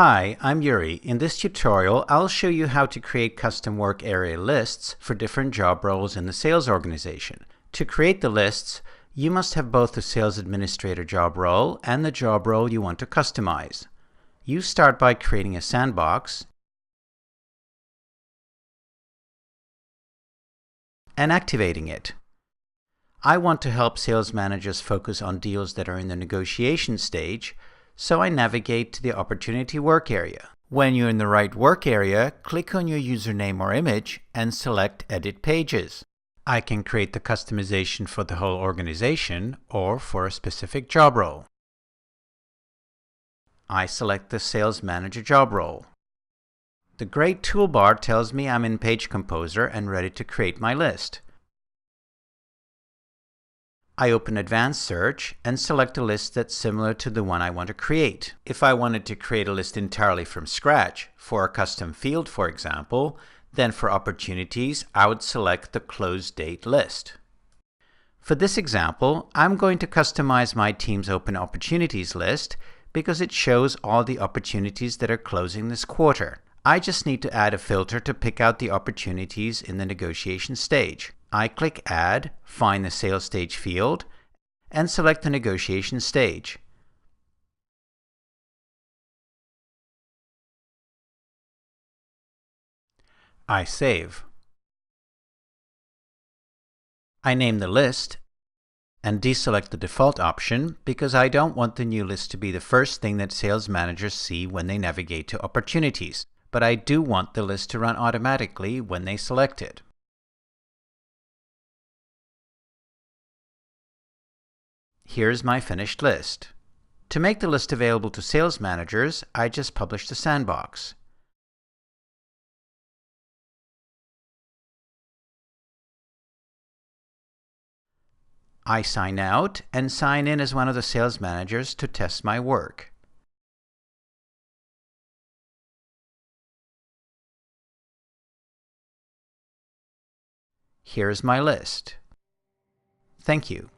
Hi, I'm Yuri. In this tutorial, I'll show you how to create custom work area lists for different job roles in the sales organization. To create the lists, you must have both the sales administrator job role and the job role you want to customize. You start by creating a sandbox and activating it. I want to help sales managers focus on deals that are in the negotiation stage, so I navigate to the Opportunity Work area. When you're in the right work area, click on your username or image and select Edit Pages. I can create the customization for the whole organization or for a specific job role. I select the Sales Manager job role. The gray toolbar tells me I'm in Page Composer and ready to create my list. I open Advanced Search and select a list that's similar to the one I want to create. If I wanted to create a list entirely from scratch, for a custom field for example, then for opportunities I would select the Close Date list. For this example, I'm going to customize my team's open opportunities list because it shows all the opportunities that are closing this quarter. I just need to add a filter to pick out the opportunities in the negotiation stage. I click Add, find the Sales Stage field, and select the negotiation stage. I save. I name the list and deselect the default option because I don't want the new list to be the first thing that sales managers see when they navigate to opportunities, but I do want the list to run automatically when they select it. Here's my finished list. To make the list available to sales managers, I just published a sandbox. I sign out and sign in as one of the sales managers to test my work. Here's my list. Thank you.